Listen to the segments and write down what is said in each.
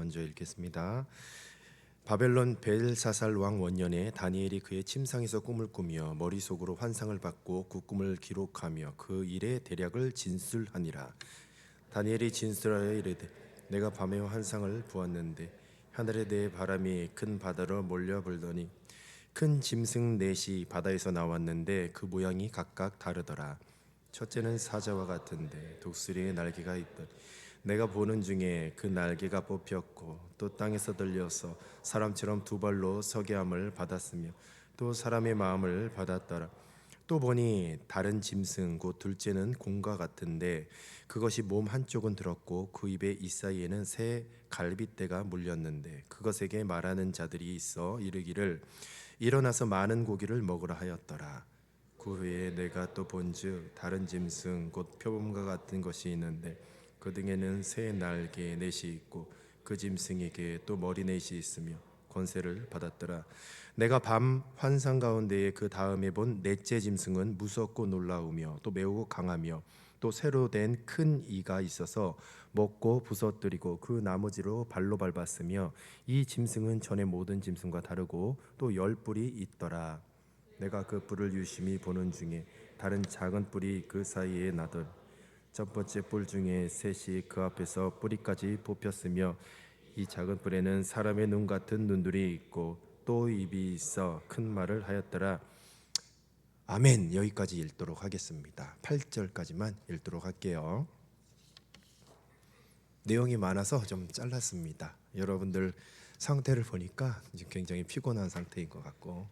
먼저 읽겠습니다. 바벨론 벨사살 왕 원년에 다니엘이 그의 침상에서 꿈을 꾸며 머릿속으로 환상을 받고 그 꿈을 기록하며 그 일의 대략을 진술하니라. 다니엘이 진술하여 이르되 내가 밤에 환상을 보았는데 하늘에 내 바람이 큰 바다로 몰려 불더니 큰 짐승 넷이 바다에서 나왔는데 그 모양이 각각 다르더라. 첫째는 사자와 같은데 독수리의 날개가 있더니 내가 보는 중에 그 날개가 뽑혔고 또 땅에서 들려서 사람처럼 두 발로 서게 함을 받았으며 또 사람의 마음을 받았더라. 또 보니 다른 짐승 곧 둘째는 공과 같은데 그것이 몸 한쪽은 들었고 그 입에 이사이에는 새 갈빗대가 물렸는데 그것에게 말하는 자들이 있어 이르기를 일어나서 많은 고기를 먹으라 하였더라. 그 후에 내가 또 본즉 다른 짐승 곧 표범과 같은 것이 있는데 그 등에는 새 날개 넷이 있고 그 짐승에게 또 머리 넷이 있으며 권세를 받았더라. 내가 밤 환상 가운데에 그 다음에 본 넷째 짐승은 무섭고 놀라우며 또 매우 강하며 또 새로 된 큰 이가 있어서 먹고 부서뜨리고 그 나머지로 발로 밟았으며 이 짐승은 전의 모든 짐승과 다르고 또 10뿔이 있더라. 내가 그 뿔을 유심히 보는 중에 다른 작은 뿔이 그 사이에 나더니 첫 번째 뿔 중에 셋이 그 앞에서 뿌리까지 뽑혔으며 이 작은 뿔에는 사람의 눈 같은 눈들이 있고 또 입이 있어 큰 말을 하였더라. 아멘. 여기까지 읽도록 하겠습니다. 8절까지만 읽도록 할게요. 내용이 많아서 좀 잘랐습니다. 여러분들 상태를 보니까 굉장히 피곤한 상태인 것 같고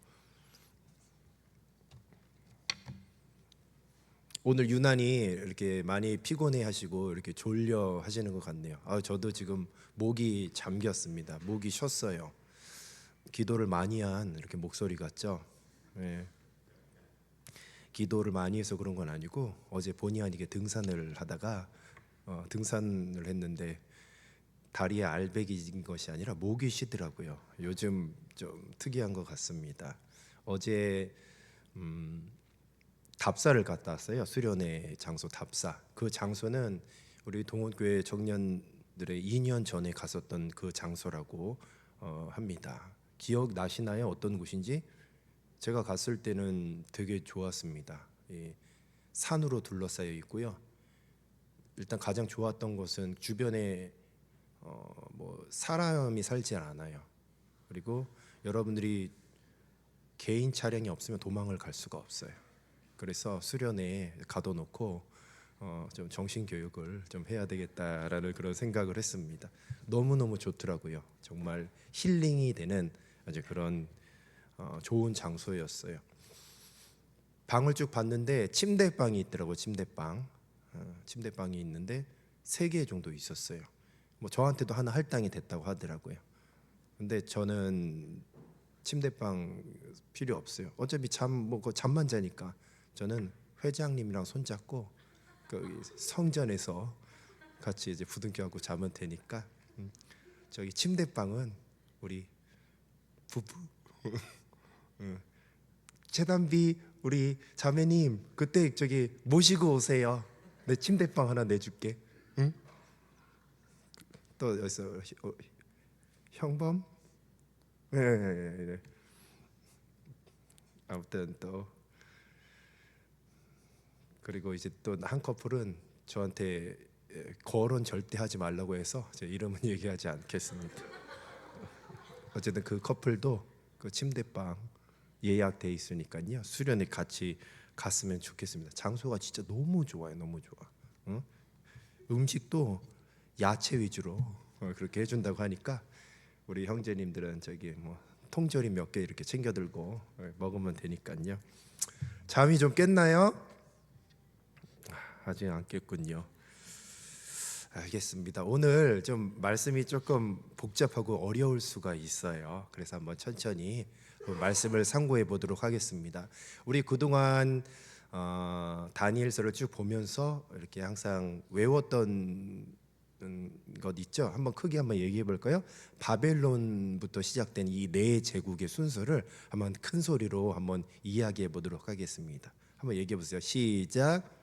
오늘 유난히 이렇게 많이 피곤해 하시고 이렇게 졸려 하시는 것 같네요. 저도 지금 목이 잠겼습니다. 목이 쉬었어요. 기도를 많이 한 이렇게 목소리 같죠? 네. 기도를 많이 해서 그런 건 아니고 어제 본의 아니게 등산을 하다가 등산을 했는데 다리에 알배기인 것이 아니라 목이 쉬더라고요. 요즘 좀 특이한 것 같습니다. 어제 답사를 갔다 왔어요. 수련회 장소 답사. 그 장소는 우리 동원교회 청년들의 2년 전에 갔었던 그 장소라고 합니다. 기억 나시나요? 어떤 곳인지? 제가 갔을 때는 되게 좋았습니다. 산으로 둘러싸여 있고요. 일단 가장 좋았던 것은 주변에 뭐 사람이 살지 않아요. 그리고 여러분들이 개인 차량이 없으면 도망을 갈 수가 없어요. 그래서 수련회에 가둬놓고 좀 정신 교육을 좀 해야 되겠다라는 그런 생각을 했습니다. 너무너무 좋더라고요. 정말 힐링이 되는 아주 그런 좋은 장소였어요. 방을 쭉 봤는데 침대방이 있더라고요. 침대방이 있는데 3개 정도 있었어요. 뭐 저한테도 하나 할당이 됐다고 하더라고요. 근데 저는 침대방 필요 없어요. 어차피 잠만 자니까 저는 회장님이랑 손잡고 그 성전에서 같이 이제 부둥켜갖고 자면 되니까 저기 침대방은 우리 부부 재단비 우리 자매님 그때 저기 모시고 오세요. 내 침대방 하나 내줄게. 응? 또 여기서 형범? 네. 아무튼 또 그리고 이제 또 한 커플은 저한테 거론 절대 하지 말라고 해서 제 이름은 얘기하지 않겠습니다. 어쨌든 그 커플도 그 침대방 예약돼 있으니까요. 수련회 같이 갔으면 좋겠습니다. 장소가 진짜 너무 좋아요. 너무 좋아. 응? 음식도 야채 위주로 그렇게 해준다고 하니까 우리 형제님들은 저기 뭐 통조림 몇 개 이렇게 챙겨 들고 먹으면 되니까요. 잠이 좀 깼나요? 아직 안 깼군요. 알겠습니다. 오늘 좀 말씀이 조금 복잡하고 어려울 수가 있어요. 그래서 한번 천천히 말씀을 상고해 보도록 하겠습니다. 우리 그동안 다니엘서를 쭉 보면서 이렇게 항상 외웠던 것 있죠. 한번 크게 한번 얘기해 볼까요? 바벨론부터 시작된 이 네 제국의 순서를 한번 큰 소리로 한번 이야기해 보도록 하겠습니다. 한번 얘기해 보세요. 시작.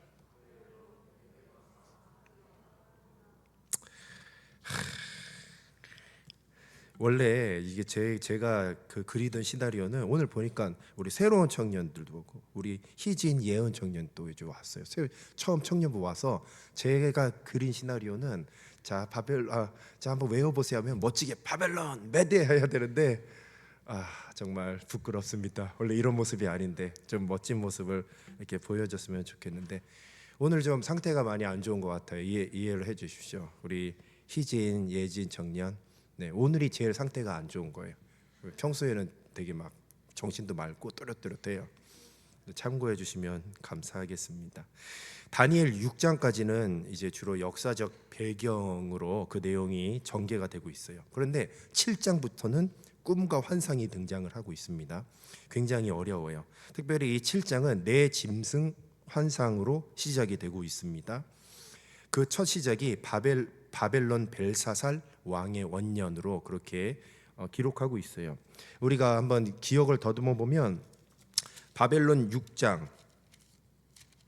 원래 이게 제가 그 그리던 시나리오는 오늘 보니까 우리 새로운 청년들도 보고 우리 희진 예은 청년 또 이제 왔어요. 처음 청년부 와서 제가 그린 시나리오는 자 한번 외워보세요 하면 멋지게 바벨론 메대 해야 되는데 정말 부끄럽습니다. 원래 이런 모습이 아닌데 좀 멋진 모습을 이렇게 보여줬으면 좋겠는데 오늘 좀 상태가 많이 안 좋은 것 같아요. 이해를 해주십시오. 우리 희진 예진 청년. 네, 오늘이 제일 상태가 안 좋은 거예요. 평소에는 되게 막 정신도 맑고 또렷또렷해요. 참고해 주시면 감사하겠습니다. 다니엘 6장까지는 이제 주로 역사적 배경으로 그 내용이 전개가 되고 있어요. 그런데 7장부터는 꿈과 환상이 등장을 하고 있습니다. 굉장히 어려워요. 특별히 이 7장은 내 짐승 환상으로 시작이 되고 있습니다. 그 첫 시작이 바벨론 벨사살 왕의 원년으로 그렇게 기록하고 있어요. 우리가 한번 기억을 더듬어 보면 바벨론 6장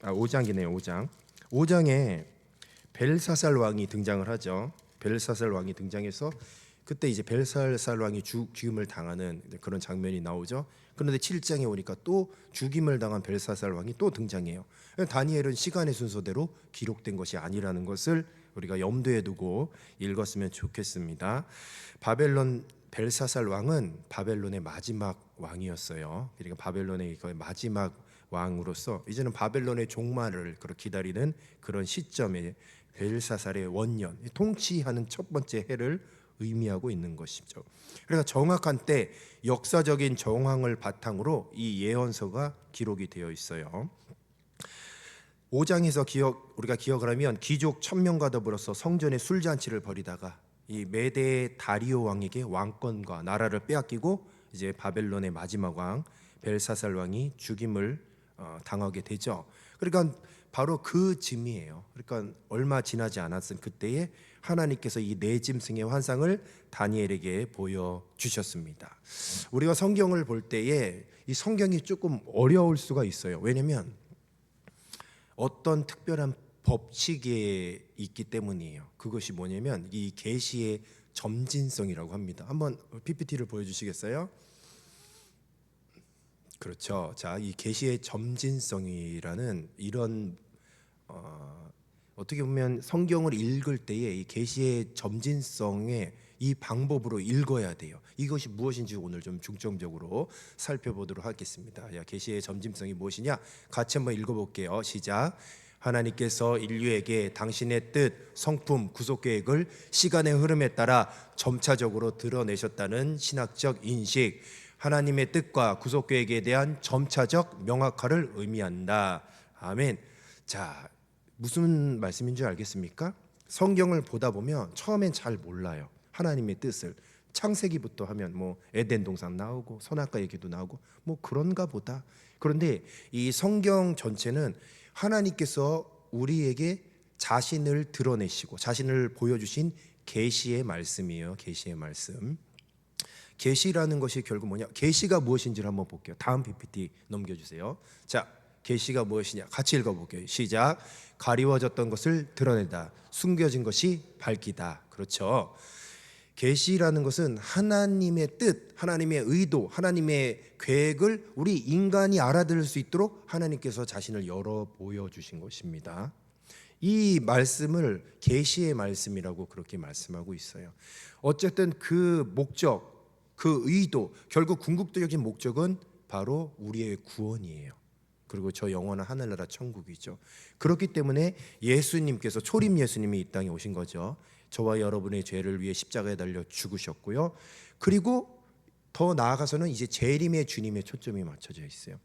5장이네요. 5장에 벨사살 왕이 등장을 하죠. 벨사살 왕이 등장해서 그때 이제 벨사살 왕이 죽임을 당하는 그런 장면이 나오죠. 그런데 7장에 오니까 또 죽임을 당한 벨사살 왕이 또 등장해요. 다니엘은 시간의 순서대로 기록된 것이 아니라는 것을 우리가 염두에 두고 읽었으면 좋겠습니다. 바벨론 벨사살 왕은 바벨론의 마지막 왕이었어요. 그러니까 바벨론의 마지막 왕으로서 이제는 바벨론의 종말을 기다리는 그런 시점에 벨사살의 원년, 통치하는 첫 번째 해를 의미하고 있는 것이죠. 그러니까 정확한 때 역사적인 정황을 바탕으로 이 예언서가 기록이 되어 있어요. 5장에서 우리가 기억을 하면 귀족 1000명과 더불어서 성전에 술잔치를 벌이다가 이 메대 다리오 왕에게 왕권과 나라를 빼앗기고 이제 바벨론의 마지막 왕 벨사살 왕이 죽임을 당하게 되죠. 그러니까 바로 그 즈음이에요. 그러니까 얼마 지나지 않았은 그때에 하나님께서 이 네 짐승의 환상을 다니엘에게 보여주셨습니다. 우리가 성경을 볼 때에 이 성경이 조금 어려울 수가 있어요. 왜냐하면 어떤 특별한 법칙에 있기 때문이에요. 그것이 뭐냐면 이 계시의 점진성이라고 합니다. 한번 PPT를 보여주시겠어요? 그렇죠. 자, 이 계시의 점진성이라는 이런 어떻게 보면 성경을 읽을 때에 이 계시의 점진성의 이 방법으로 읽어야 돼요. 이것이 무엇인지 오늘 좀 중점적으로 살펴보도록 하겠습니다. 계시의 점진성이 무엇이냐? 같이 한번 읽어볼게요. 시작. 하나님께서 인류에게 당신의 뜻, 성품, 구속 계획을 시간의 흐름에 따라 점차적으로 드러내셨다는 신학적 인식, 하나님의 뜻과 구속 계획에 대한 점차적 명확화를 의미한다. 아멘. 자, 무슨 말씀인 줄 알겠습니까? 성경을 보다 보면 처음엔 잘 몰라요. 하나님의 뜻을. 창세기부터 하면 뭐 에덴 동산 나오고 선악과 얘기도 나오고 뭐 그런가 보다. 그런데 이 성경 전체는 하나님께서 우리에게 자신을 드러내시고 자신을 보여주신 계시의 말씀이에요. 계시의 말씀. 계시라는 것이 결국 뭐냐? 계시가 무엇인지를 한번 볼게요. 다음 PPT 넘겨주세요. 자, 계시가 무엇이냐? 같이 읽어볼게요. 시작. 가리워졌던 것을 드러내다. 숨겨진 것이 밝히다. 그렇죠. 계시라는 것은 하나님의 뜻, 하나님의 의도, 하나님의 계획을 우리 인간이 알아들을 수 있도록 하나님께서 자신을 열어 보여주신 것입니다. 이 말씀을 계시의 말씀이라고 그렇게 말씀하고 있어요. 어쨌든 그 목적, 그 의도, 결국 궁극적인 목적은 바로 우리의 구원이에요. 그리고 저 영원한 하늘나라 천국이죠. 그렇기 때문에 예수님께서 초림 예수님이 이 땅에 오신 거죠. 저와 여러분의 죄를 위해 십자가에 달려 죽으셨고요. 그리고 더 나아가서는 이제 재림의 주님의 초점이 맞춰져 있어요.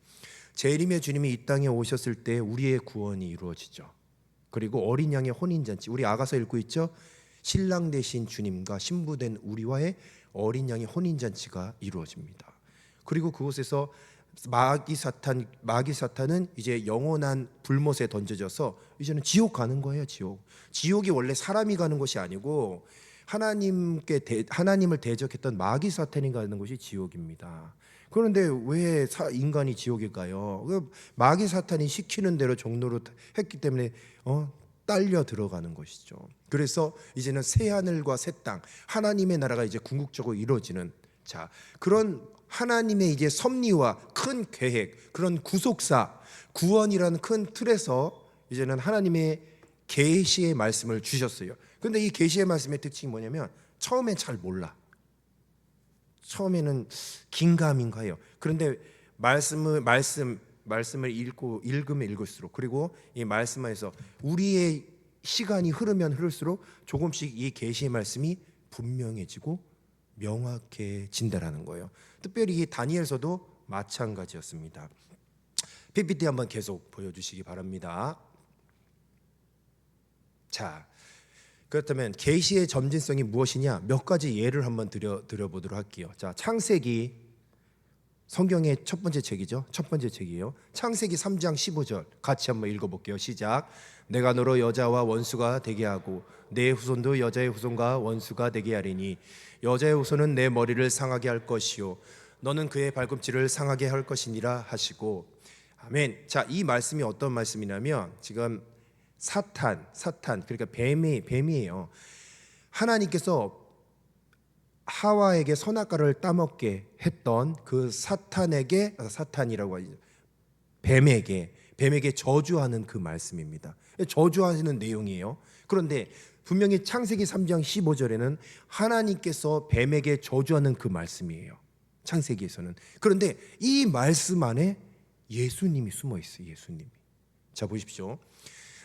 재림의 주님이 이 땅에 오셨을 때 우리의 구원이 이루어지죠. 그리고 어린 양의 혼인잔치, 우리 아가서 읽고 있죠. 신랑 되신 주님과 신부된 우리와의 어린 양의 혼인잔치가 이루어집니다. 그리고 그곳에서 마귀 사탄은 이제 영원한 불못에 던져져서 이제는 지옥 가는 거예요. 지옥이 원래 사람이 가는 것이 아니고 하나님을 대적했던 마귀 사탄이 가는 곳이 지옥입니다. 그런데 왜 인간이 지옥에 가요? 마귀 사탄이 시키는 대로 종로로 했기 때문에 딸려 들어가는 것이죠. 그래서 이제는 새 하늘과 새 땅, 하나님의 나라가 이제 궁극적으로 이루어지는, 자, 그런 하나님의 이제 섭리와 큰 계획, 그런 구속사, 구원이라는 큰 틀에서 이제는 하나님의 계시의 말씀을 주셨어요. 그런데 이 계시의 말씀의 특징이 뭐냐면 처음엔 잘 몰라. 처음에는 긴가민가해요. 그런데 말씀을 읽으면 읽을수록, 그리고 이 말씀 안에서 우리의 시간이 흐르면 흐를수록 조금씩 이 계시의 말씀이 분명해지고 명확해진다라는 거예요. 특별히 이 다니엘서도 마찬가지였습니다. PPT 한번 계속 보여주시기 바랍니다. 자, 그렇다면 계시의 점진성이 무엇이냐, 몇 가지 예를 한번 드려보도록 할게요. 자, 창세기, 성경의 첫 번째 책이죠. 첫 번째 책이에요. 창세기 3장 15절 같이 한번 읽어볼게요. 시작. 내가 너로 여자와 원수가 되게 하고 내 후손도 여자의 후손과 원수가 되게 하리니 여자의 후손은 내 머리를 상하게 할 것이요 너는 그의 발꿈치를 상하게 할 것이니라 하시고. 아멘. 자, 이 말씀이 어떤 말씀이냐면 지금 사탄 그러니까 뱀이에요. 하나님께서 하와에게 선악과를 따먹게 했던 그 사탄이라고 하죠. 뱀에게 저주하는 그 말씀입니다. 저주하시는 내용이에요. 그런데 분명히 창세기 3장 15절에는 하나님께서 뱀에게 저주하는 그 말씀이에요. 창세기에서는. 그런데 이 말씀 안에 예수님이 숨어 있어요. 예수님이. 자, 보십시오.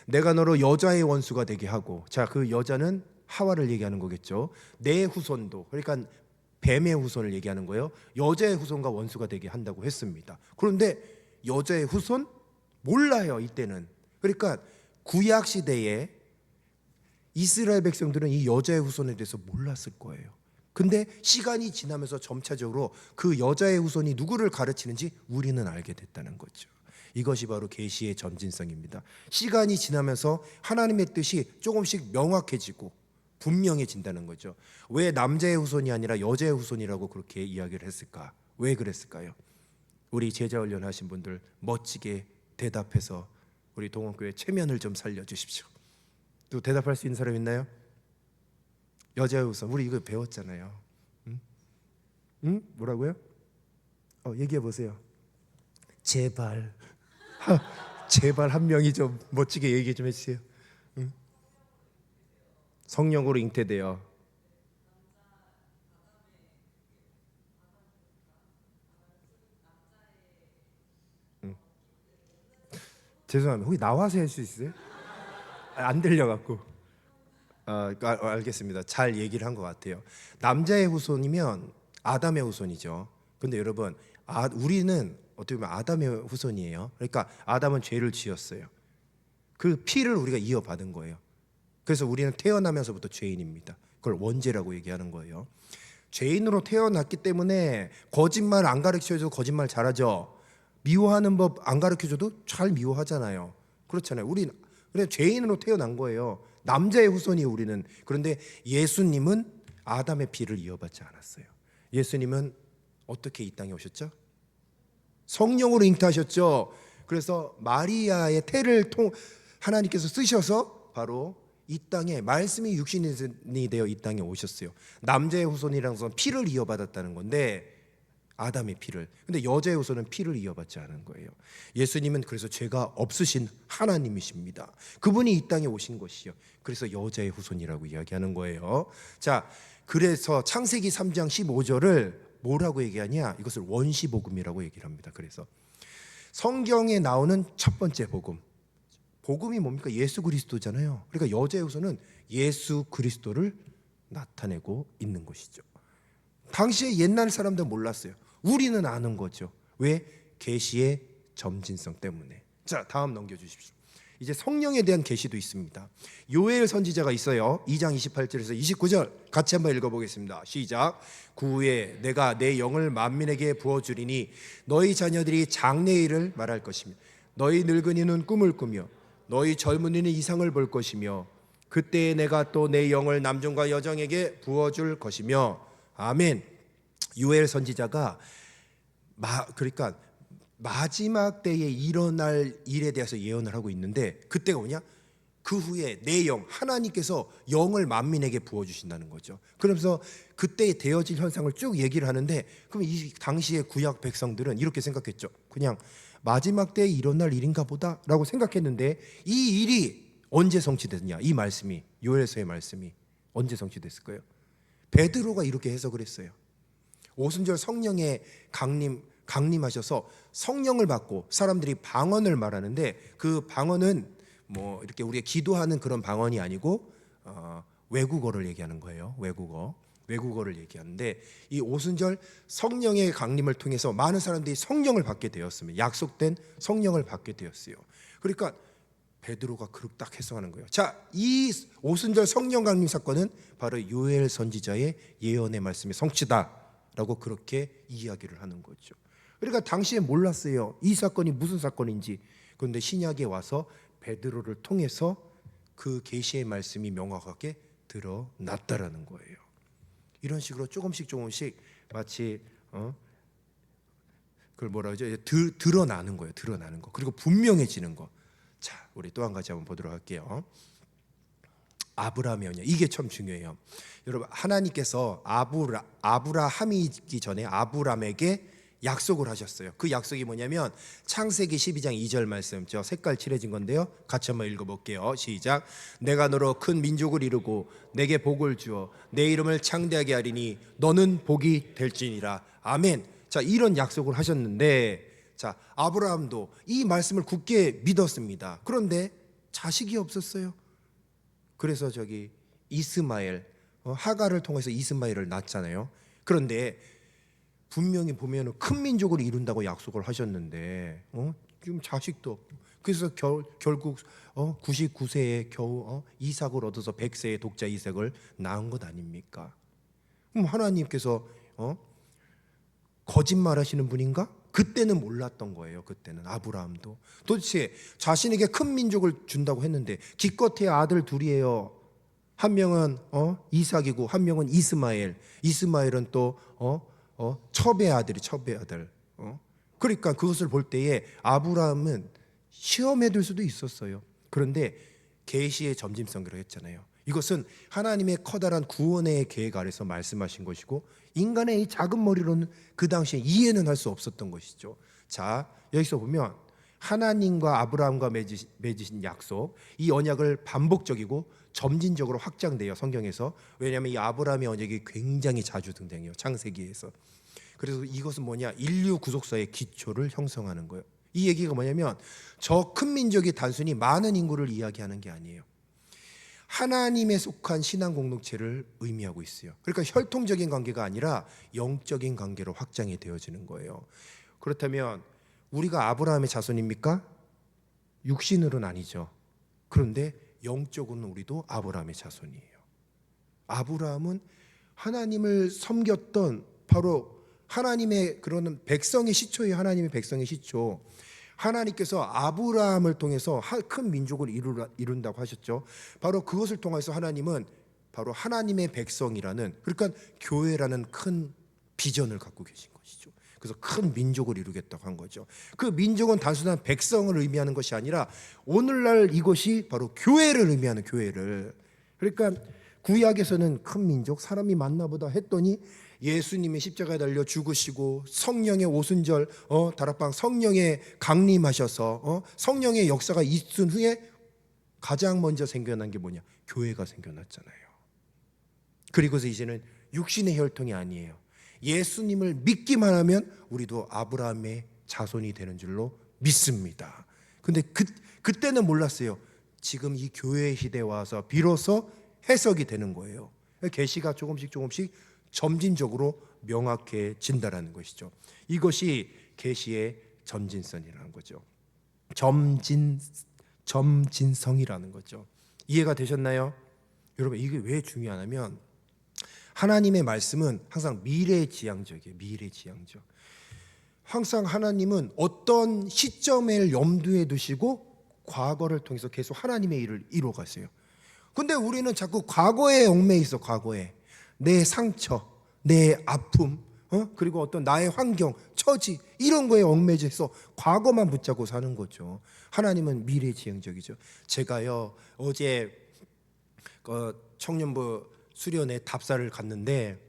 내가 너로 여자의 원수가 되게 하고, 자, 그 여자는 하와를 얘기하는 거겠죠. 내 후손도, 그러니까 뱀의 후손을 얘기하는 거예요. 여자의 후손과 원수가 되게 한다고 했습니다. 그런데 여자의 후손 몰라요, 이때는. 그러니까 구약 시대에 이스라엘 백성들은 이 여자의 후손에 대해서 몰랐을 거예요. 근데 시간이 지나면서 점차적으로 그 여자의 후손이 누구를 가르치는지 우리는 알게 됐다는 거죠. 이것이 바로 계시의 점진성입니다. 시간이 지나면서 하나님의 뜻이 조금씩 명확해지고 분명해진다는 거죠. 왜 남자의 후손이 아니라 여자의 후손이라고 그렇게 이야기를 했을까? 왜 그랬을까요? 우리 제자 훈련 하신 분들 멋지게 대답해서 우리 동원교회 체면을 좀 살려주십시오. 또 대답할 수 있는 사람 있나요? 여자의 후손, 우리 이거 배웠잖아요. 응? 뭐라고요? 얘기해 보세요. 제발 제발 한 명이 좀 멋지게 얘기 좀 해주세요. 응? 성령으로 잉태되어. 응. 죄송합니다. 혹시 나와서 할 수 있어요? 안 들려갖고. 알겠습니다. 잘 얘기를 한 것 같아요. 남자의 후손이면 아담의 후손이죠. 근데 여러분, 우리는 어떻게 보면 아담의 후손이에요. 그러니까 아담은 죄를 지었어요. 그 피를 우리가 이어받은 거예요. 그래서 우리는 태어나면서부터 죄인입니다. 그걸 원죄라고 얘기하는 거예요. 죄인으로 태어났기 때문에 거짓말 안 가르쳐줘도 거짓말 잘하죠. 미워하는 법 안 가르쳐줘도 잘 미워하잖아요. 그렇잖아요. 우리 그래 죄인으로 태어난 거예요. 남자의 후손이 우리는. 그런데 예수님은 아담의 피를 이어받지 않았어요. 예수님은 어떻게 이 땅에 오셨죠? 성령으로 잉태하셨죠. 그래서 마리아의 태를 하나님께서 쓰셔서 바로 이 땅에 말씀이 육신이 되어 이 땅에 오셨어요. 남자의 후손이라는 것은 피를 이어받았다는 건데 아담의 피를. 근데 여자의 후손은 피를 이어받지 않은 거예요. 예수님은 그래서 죄가 없으신 하나님이십니다. 그분이 이 땅에 오신 것이요. 그래서 여자의 후손이라고 이야기하는 거예요. 자, 그래서 창세기 3장 15절을 뭐라고 얘기하냐? 이것을 원시복음이라고 얘기를 합니다. 그래서 성경에 나오는 첫 번째 복음. 복음이 뭡니까? 예수 그리스도잖아요. 그러니까 여자의 후손은 예수 그리스도를 나타내고 있는 것이죠. 당시에 옛날 사람들은 몰랐어요. 우리는 아는 거죠. 왜? 계시의 점진성 때문에. 자, 다음 넘겨주십시오. 이제 성령에 대한 계시도 있습니다. 요엘 선지자가 있어요. 2장 28절에서 29절 같이 한번 읽어보겠습니다. 시작. 그 후에 내가 내 영을 만민에게 부어주리니 너희 자녀들이 장래일을 말할 것이며 너희 늙은이는 꿈을 꾸며 너희 젊은이는 이상을 볼 것이며 그때에 내가 또 내 영을 남종과 여종에게 부어줄 것이며. 아멘. 요엘 선지자가 그러니까 마지막 때에 일어날 일에 대해서 예언을 하고 있는데 그때가 뭐냐? 그 후에 내 영, 하나님께서 영을 만민에게 부어주신다는 거죠. 그러면서 그때 되어질 현상을 쭉 얘기를 하는데, 그럼 이 당시의 구약 백성들은 이렇게 생각했죠. 그냥 마지막 때에 일어날 일인가 보다 라고 생각했는데, 이 일이 언제 성취됐냐, 이 말씀이, 요엘서의 말씀이 언제 성취됐을까요? 베드로가 이렇게 해석을 했어요. 오순절 성령의 강림하셔서 성령을 받고 사람들이 방언을 말하는데, 그 방언은 뭐 이렇게 우리가 기도하는 그런 방언이 아니고 외국어를 얘기하는 거예요. 외국어를 얘기하는데, 이 오순절 성령의 강림을 통해서 많은 사람들이 성령을 받게 되었습니다. 약속된 성령을 받게 되었어요. 그러니까 베드로가 그렇게 딱 해석하는 거예요. 자, 이 오순절 성령 강림 사건은 바로 요엘 선지자의 예언의 말씀의 성취다라고 그렇게 이야기를 하는 거죠. 그러니까 당시에 몰랐어요, 이 사건이 무슨 사건인지. 그런데 신약에 와서 베드로를 통해서 그 계시의 말씀이 명확하게 드러났다라는 거예요. 이런 식으로 조금씩 마치 그걸 뭐라 그러죠? 드러나는 거예요. 드러나는 거. 그리고 분명해지는 거. 자, 우리 또 한 가지 한번 보도록 할게요. 아브라함의 언약, 이게 참 중요해요. 여러분, 하나님께서 아브라함이 있기 전에 아브라함에게 약속을 하셨어요. 그 약속이 뭐냐면 창세기 12장 2절 말씀, 저 색깔 칠해진 건데요, 같이 한번 읽어볼게요. 시작. 내가 너로 큰 민족을 이루고 내게 복을 주어 내 이름을 창대하게 하리니 너는 복이 될지니라. 아멘. 자, 이런 약속을 하셨는데, 자, 아브라함도 이 말씀을 굳게 믿었습니다. 그런데 자식이 없었어요. 그래서 이스마엘, 하갈을 통해서 이스마엘을 낳잖아요. 그런데 분명히 보면 큰 민족을 이룬다고 약속을 하셨는데 지금 자식도 없고, 그래서 결국 99세에 겨우 이삭을 얻어서 100세의 독자 이삭을 낳은 것 아닙니까? 그럼 하나님께서 거짓말하시는 분인가? 그때는 몰랐던 거예요. 그때는 아브라함도 도대체 자신에게 큰 민족을 준다고 했는데 기껏해야 아들 둘이에요. 한 명은 이삭이고 한 명은 이스마엘. 이스마엘은 또 첩의 아들이 첩의 아들. 그러니까 그것을 볼 때에 아브라함은 시험에 들 수도 있었어요. 그런데 계시의 점진성이라고 했잖아요. 이것은 하나님의 커다란 구원의 계획 아래서 말씀하신 것이고, 인간의 이 작은 머리로는 그 당시에 이해는 할 수 없었던 것이죠. 자, 여기서 보면 하나님과 아브라함과 맺으신 약속, 이 언약을 반복적이고 점진적으로 확장돼요, 성경에서. 왜냐하면 이 아브라함의 언약이 굉장히 자주 등장해요, 창세기에서. 그래서 이것은 뭐냐, 인류 구속사의 기초를 형성하는 거예요. 이 얘기가 뭐냐면 저 큰 민족이 단순히 많은 인구를 이야기하는 게 아니에요. 하나님에 속한 신앙 공동체를 의미하고 있어요. 그러니까 혈통적인 관계가 아니라 영적인 관계로 확장이 되어지는 거예요. 그렇다면 우리가 아브라함의 자손입니까? 육신으로는 아니죠. 그런데 영적으로는 우리도 아브라함의 자손이에요. 아브라함은 하나님을 섬겼던, 바로 하나님의 그러는 백성의 시초예요. 하나님의 백성의 시초. 하나님께서 아브라함을 통해서 큰 민족을 이룬다고 하셨죠. 바로 그것을 통해서 하나님은 바로 하나님의 백성이라는, 그러니까 교회라는 큰 비전을 갖고 계신 것이죠. 그래서 큰 민족을 이루겠다고 한 거죠. 그 민족은 단순한 백성을 의미하는 것이 아니라 오늘날 이것이 바로 교회를 의미하는, 교회를. 그러니까 구약에서는 큰 민족, 사람이 많나 보다 했더니 예수님이 십자가에 달려 죽으시고 성령의 오순절 다락방 성령의 강림하셔서 성령의 역사가 있은 후에 가장 먼저 생겨난 게 뭐냐, 교회가 생겨났잖아요. 그리고서 이제는 육신의 혈통이 아니에요. 예수님을 믿기만 하면 우리도 아브라함의 자손이 되는 줄로 믿습니다. 근데 그때는 몰랐어요. 지금 이 교회의 시대에 와서 비로소 해석이 되는 거예요. 계시가 조금씩 점진적으로 명확해진다라는 것이죠. 이것이 계시의 점진성이라는 거죠. 점진성이라는 거죠. 이해가 되셨나요? 여러분, 이게 왜 중요하냐면 하나님의 말씀은 항상 미래지향적이에요. 미래지향적. 항상 하나님은 어떤 시점을 염두에 두시고 과거를 통해서 계속 하나님의 일을 이루어가세요. 근데 우리는 자꾸 과거에 얽매여 있어. 과거에 내 상처, 내 아픔, 그리고 어떤 나의 환경, 처지 이런 거에 얽매여서 과거만 붙잡고 사는 거죠. 하나님은 미래지향적이죠. 제가요 어제 청년부 수련회 답사를 갔는데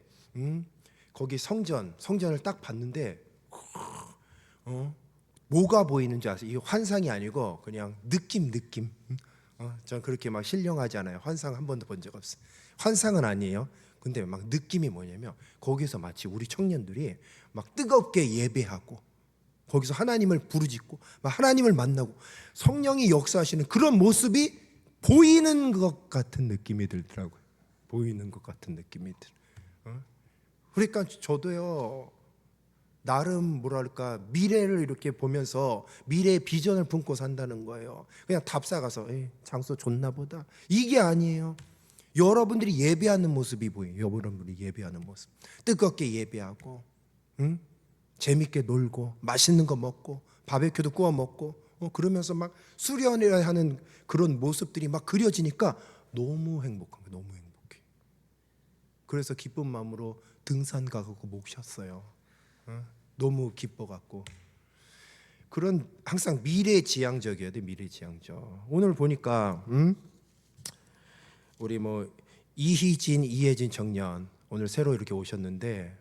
거기 성전을 딱 봤는데 뭐가 보이는 줄 아세요? 이 환상이 아니고 그냥 느낌. 전 그렇게 막 신령하지 않아요. 환상 한 번도 본 적 없어요. 환상은 아니에요. 근데 막 느낌이 뭐냐면 거기서 마치 우리 청년들이 막 뜨겁게 예배하고 거기서 하나님을 부르짖고 막 하나님을 만나고 성령이 역사하시는 그런 모습이 보이는 것 같은 느낌이 들더라고요. 보이는 것 같은 느낌이 들어요. 그러니까 저도요 나름 뭐랄까 미래를 이렇게 보면서 미래의 비전을 품고 산다는 거예요. 그냥 답사 가서 장소 좋나 보다 이게 아니에요. 여러분들이 예배하는 모습이 보여요. 여러분들이 예배하는 모습 뜨겁게 예배하고 재밌게 놀고 맛있는 거 먹고 바베큐도 구워 먹고 그러면서 막 수련회를 하는 그런 모습들이 막 그려지니까 너무 행복한 거예요. 너무 행복해. 그래서 기쁜 마음으로 등산 가고 목 쉬었어요. 너무 기뻐갖고 그런 항상 미래지향적이어야 돼. 미래지향적. 오늘 보니까 우리 뭐 이혜진 청년 오늘 새로 이렇게 오셨는데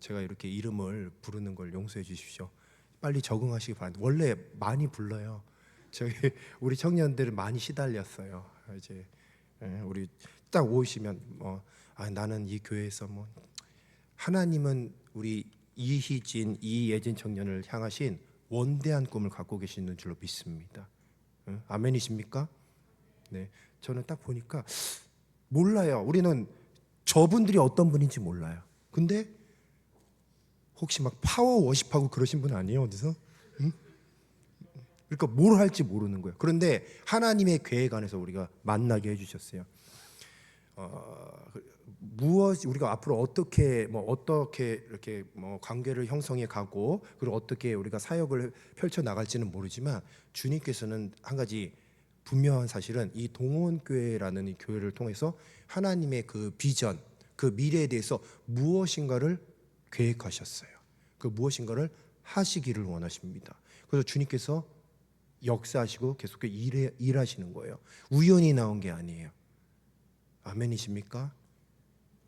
제가 이렇게 이름을 부르는 걸 용서해 주십시오. 빨리 적응하시기 바랍니다. 원래 많이 불러요. 저희 우리 청년들은 많이 시달렸어요. 이제 우리 딱 오시면 나는 이 교회에서 뭐 하나님은 우리 이혜진 청년을 향하신 원대한 꿈을 갖고 계시는 줄로 믿습니다. 아멘이십니까? 네, 저는 딱 보니까 몰라요. 우리는 저분들이 어떤 분인지 몰라요. 근데 혹시 막 파워 워십하고 그러신 분 아니에요 어디서? 그러니까 뭘 할지 모르는 거예요. 그런데 하나님의 계획 안에서 우리가 만나게 해주셨어요. 무엇 우리가 앞으로 어떻게 이렇게 관계를 형성해 가고 그리고 어떻게 우리가 사역을 펼쳐 나갈지는 모르지만 주님께서는 한 가지 분명한 사실은 이 동원교회라는 이 교회를 통해서 하나님의 그 비전, 그 미래에 대해서 무엇인가를 계획하셨어요. 그 무엇인가를 하시기를 원하십니다. 그래서 주님께서 역사하시고 계속 일하시는 거예요. 우연히 나온 게 아니에요. 아멘이십니까?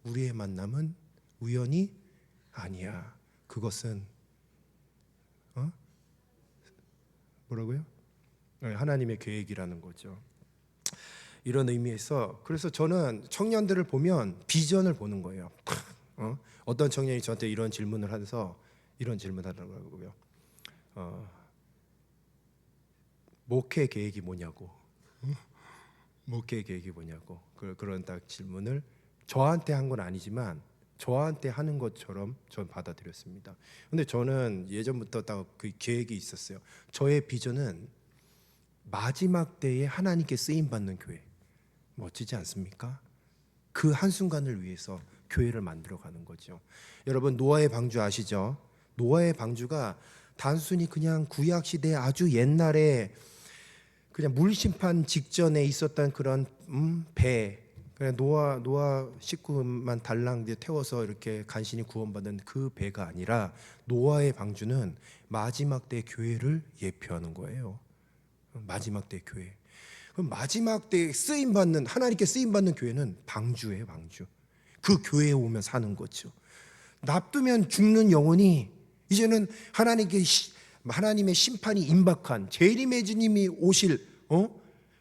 우리의 만남은 우연이 아니야. 그것은 뭐라고요? 하나님의 계획이라는 거죠. 이런 의미에서 그래서 저는 청년들을 보면 비전을 보는 거예요. 어떤 청년이 저한테 이런 질문을 해서 이런 질문하더라고요. 목회 계획이 뭐냐고. 목회 계획이 뭐냐고. 그런 딱 질문을 저한테 한 건 아니지만 저한테 하는 것처럼 전 받아들였습니다. 근데 저는 예전부터 딱 그 계획이 있었어요. 저의 비전은 마지막 때에 하나님께 쓰임 받는 교회. 멋지지 않습니까? 그 한순간을 위해서 교회를 만들어 가는 거죠. 여러분 노아의 방주 아시죠? 노아의 방주가 단순히 그냥 구약 시대 아주 옛날에 그냥 물 심판 직전에 있었던 그런 배, 그냥 노아 식구만 달랑 태워서 이렇게 간신히 구원받은 그 배가 아니라 노아의 방주는 마지막 때 교회를 예표하는 거예요. 마지막 때 교회. 그럼 마지막 때 쓰임 받는 하나님께 쓰임 받는 교회는 방주예요, 방주. 그 교회에 오면 사는 거죠. 놔두면 죽는 영혼이 이제는 하나님의 심판이 임박한 재림의 주님이 오실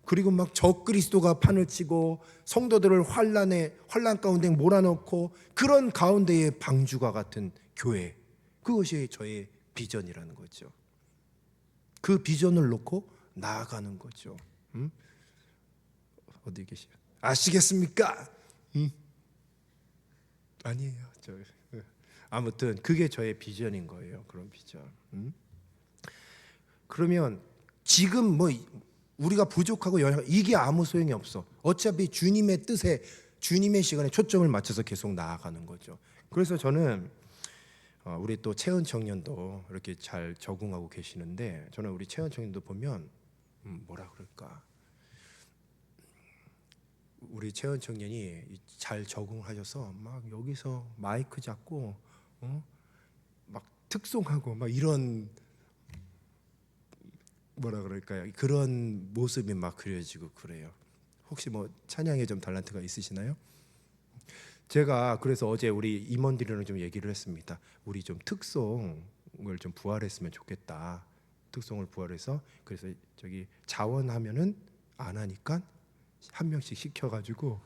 그리고 막 적그리스도가 판을 치고 성도들을 환란 가운데 몰아넣고 그런 가운데의 방주가 같은 교회. 그것이 저의 비전이라는 거죠. 그 비전을 놓고 나아가는 거죠. 어디 계시요? 아시겠습니까? 아니에요. 아무튼 그게 저의 비전인 거예요. 그런 비전. 그러면 지금 뭐 우리가 부족하고 이게 아무 소용이 없어. 어차피 주님의 뜻에 주님의 시간에 초점을 맞춰서 계속 나아가는 거죠. 그래서 저는 우리 또 채은 청년도 이렇게 잘 적응하고 계시는데 저는 우리 채은 청년도 보면 뭐라 그럴까? 우리 채은 청년이 잘 적응하셔서 막 여기서 마이크 잡고 막 특송하고 막 이런 뭐라 그럴까요? 그런 모습이 막 그려지고 그래요. 혹시 뭐 찬양에 좀 달란트가 있으시나요? 제가 그래서 어제 우리 임원들이랑 좀 얘기를 했습니다. 우리 좀 특송을 좀 부활했으면 좋겠다. 특송을 부활해서 그래서 저기 자원하면은 안 하니까 한 명씩 시켜가지고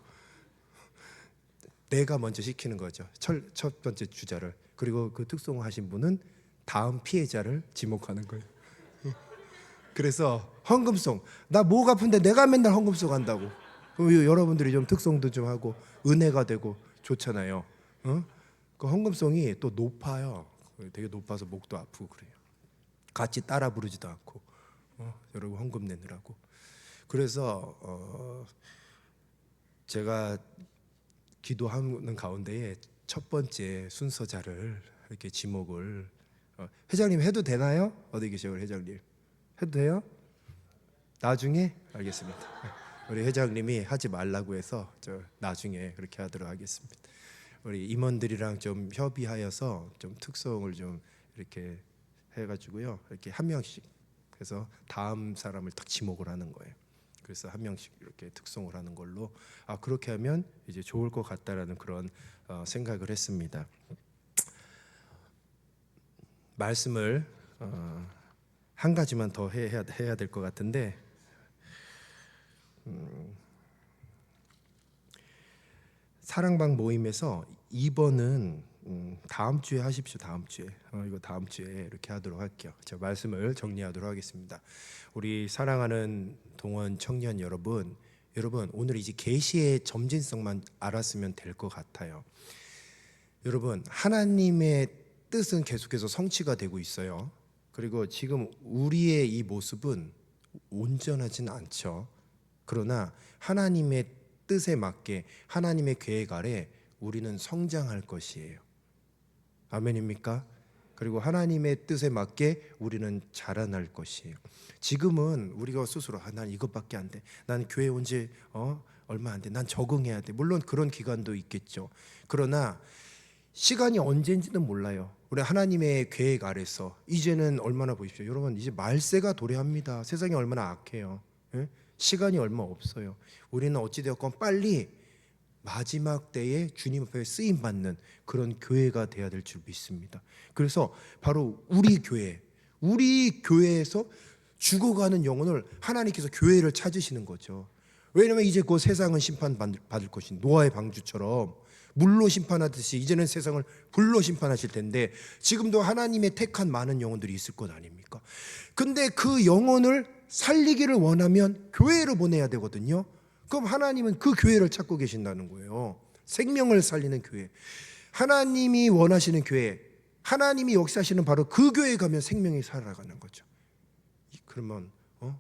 내가 먼저 시키는 거죠. 첫 번째 주자를. 그리고 그 특송 하신 분은 다음 피해자를 지목하는 거예요. 그래서 헌금송, 나 목 아픈데 내가 맨날 헌금송 한다고. 여러분들이 좀 특송도 좀 하고 은혜가 되고 좋잖아요. 그 헌금송이 또 높아요. 되게 높아서 목도 아프고 그래요. 같이 따라 부르지도 않고 여러분 헌금 내느라고. 그래서 제가 기도하는 가운데에 첫 번째 순서자를 이렇게 지목을 회장님 해도 되나요? 어디 계세요, 회장님? 해도 돼요? 나중에 알겠습니다. 우리 회장님이 하지 말라고 해서 저 나중에 그렇게 하도록 하겠습니다. 우리 임원들이랑 좀 협의하여서 좀 특성을 좀 이렇게 해가지고요, 이렇게 한 명씩 해서 다음 사람을 딱 지목을 하는 거예요. 그래서 한 명씩 이렇게 특송을 하는 걸로 그렇게 하면 이제 좋을 것 같다라는 그런 생각을 했습니다. 말씀을 한 가지만 더 해야 될 것 같은데 사랑방 모임에서 2번은 다음 주에 하십시오. 다음 주에 이거 다음 주에 이렇게 하도록 할게요. 제가 말씀을 정리하도록 하겠습니다. 우리 사랑하는 동원 청년 여러분 오늘 이제 계시의 점진성만 알았으면 될 것 같아요. 여러분 하나님의 뜻은 계속해서 성취가 되고 있어요. 그리고 지금 우리의 이 모습은 온전하진 않죠. 그러나 하나님의 뜻에 맞게 하나님의 계획 아래 우리는 성장할 것이에요. 아멘입니까? 그리고 하나님의 뜻에 맞게 우리는 자라날 것이에요. 지금은 우리가 스스로 난 이것밖에 안 돼. 난 교회 온 지 얼마 안 돼. 난 적응해야 돼. 물론 그런 기간도 있겠죠. 그러나 시간이 언제인지는 몰라요. 우리 하나님의 계획 아래서 이제는 얼마나 보십시오. 여러분 이제 말세가 도래합니다. 세상이 얼마나 악해요. 예? 시간이 얼마 없어요. 우리는 어찌되었건 빨리 마지막 때에 주님 앞에 쓰임 받는 그런 교회가 돼야 될 줄 믿습니다. 그래서 바로 우리 교회에서 죽어가는 영혼을 하나님께서 교회를 찾으시는 거죠. 왜냐하면 이제 그 세상은 심판받을 것인 노아의 방주처럼 물로 심판하듯이 이제는 세상을 불로 심판하실 텐데 지금도 하나님의 택한 많은 영혼들이 있을 것 아닙니까? 근데 그 영혼을 살리기를 원하면 교회로 보내야 되거든요. 그럼 하나님은 그 교회를 찾고 계신다는 거예요. 생명을 살리는 교회, 하나님이 원하시는 교회, 하나님이 역사하시는 바로 그 교회에 가면 생명이 살아가는 거죠. 그러면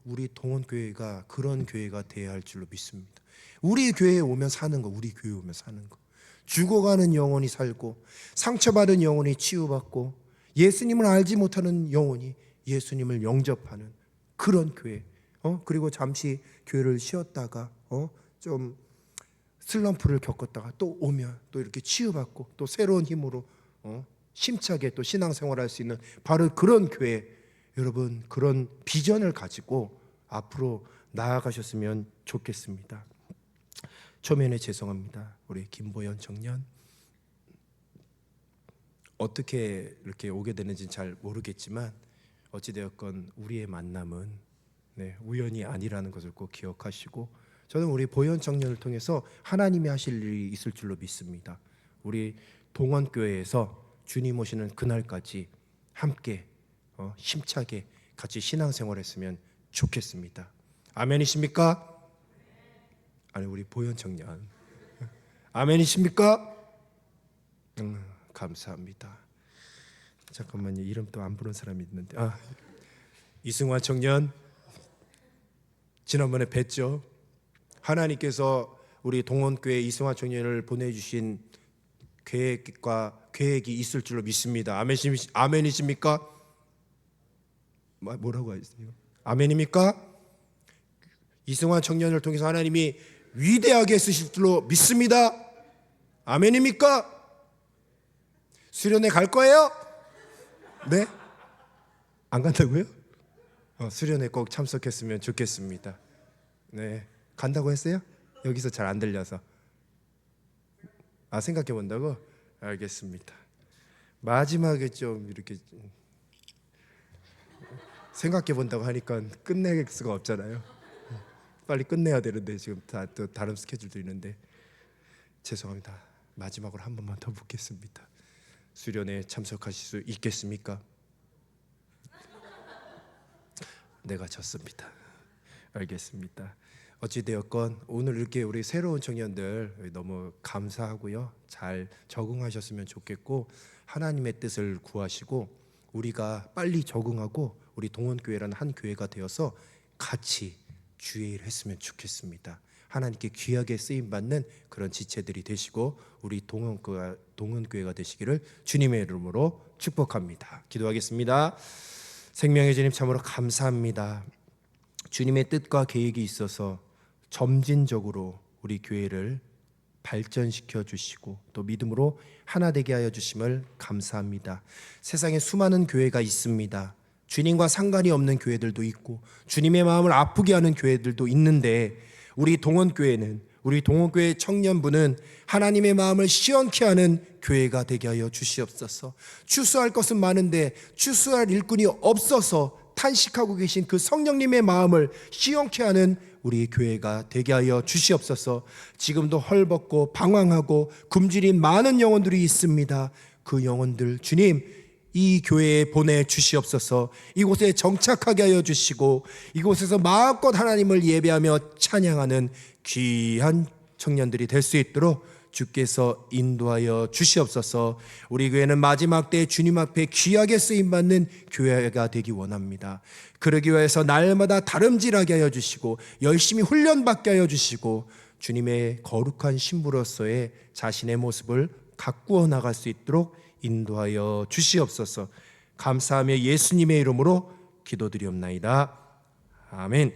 우리 동원교회가 그런 교회가 되어야 할 줄로 믿습니다. 우리 교회에 오면 사는 거, 우리 교회에 오면 사는 거, 죽어가는 영혼이 살고 상처받은 영혼이 치유받고 예수님을 알지 못하는 영혼이 예수님을 영접하는 그런 교회. 그리고 잠시 교회를 쉬었다가 좀 슬럼프를 겪었다가 또 오면 또 이렇게 치유받고 또 새로운 힘으로 힘차게 또 신앙생활할 수 있는 바로 그런 교회. 여러분 그런 비전을 가지고 앞으로 나아가셨으면 좋겠습니다. 초면에 죄송합니다. 우리 김보연 청년 어떻게 이렇게 오게 되는지는 잘 모르겠지만 어찌되었건 우리의 만남은 우연이 아니라는 것을 꼭 기억하시고 저는 우리 보현 청년을 통해서 하나님이 하실 일이 있을 줄로 믿습니다. 우리 동원교회에서 주님 오시는 그날까지 함께 힘차게 같이 신앙생활했으면 좋겠습니다. 아멘이십니까? 아니 우리 보현 청년 아멘이십니까? 감사합니다. 잠깐만요. 이름 또 안 부른 사람이 있는데 이승환 청년 지난번에 뵀죠. 하나님께서 우리 동원교회 이승환 청년을 보내주신 계획이 있을 줄로 믿습니다. 아멘이십니까? 뭐라고 하세요? 아멘입니까? 이승환 청년을 통해서 하나님이 위대하게 쓰실 줄로 믿습니다. 아멘입니까? 수련회 갈 거예요? 네? 안 간다고요? 수련회 꼭 참석했으면 좋겠습니다. 네, 간다고 했어요? 여기서 잘 안 들려서. 생각해 본다고? 알겠습니다. 마지막에 좀 이렇게 생각해 본다고 하니까 끝낼 수가 없잖아요. 빨리 끝내야 되는데 지금 또 다른 스케줄도 있는데 죄송합니다. 마지막으로 한 번만 더 묻겠습니다. 수련회 참석하실 수 있겠습니까? 내가 졌습니다. 알겠습니다. 어찌되었건 오늘 이렇게 우리 새로운 청년들 너무 감사하고요. 잘 적응하셨으면 좋겠고 하나님의 뜻을 구하시고 우리가 빨리 적응하고 우리 동원교회라는 한 교회가 되어서 같이 주의 일을 했으면 좋겠습니다. 하나님께 귀하게 쓰임받는 그런 지체들이 되시고 우리 동원교회가 되시기를 주님의 이름으로 축복합니다. 기도하겠습니다. 생명의 주님 참으로 감사합니다. 주님의 뜻과 계획이 있어서 점진적으로 우리 교회를 발전시켜 주시고 또 믿음으로 하나 되게 하여 주심을 감사합니다. 세상에 수많은 교회가 있습니다. 주님과 상관이 없는 교회들도 있고 주님의 마음을 아프게 하는 교회들도 있는데 우리 동원교회는 우리 동원교회 청년부는 하나님의 마음을 시원케 하는 교회가 되게 하여 주시옵소서. 추수할 것은 많은데 추수할 일꾼이 없어서 탄식하고 계신 그 성령님의 마음을 시원케 하는 우리 교회가 되게 하여 주시옵소서. 지금도 헐벗고 방황하고 굶주린 많은 영혼들이 있습니다. 그 영혼들 주님 이 교회에 보내주시옵소서. 이곳에 정착하게 하여 주시고 이곳에서 마음껏 하나님을 예배하며 찬양하는 귀한 청년들이 될 수 있도록 주께서 인도하여 주시옵소서. 우리 교회는 마지막 때 주님 앞에 귀하게 쓰임받는 교회가 되기 원합니다. 그러기 위해서 날마다 다름질하게 하여 주시고 열심히 훈련받게 하여 주시고 주님의 거룩한 신부로서의 자신의 모습을 가꾸어 나갈 수 있도록 인도하여 주시옵소서. 감사하며 예수님의 이름으로 기도드리옵나이다. 아멘.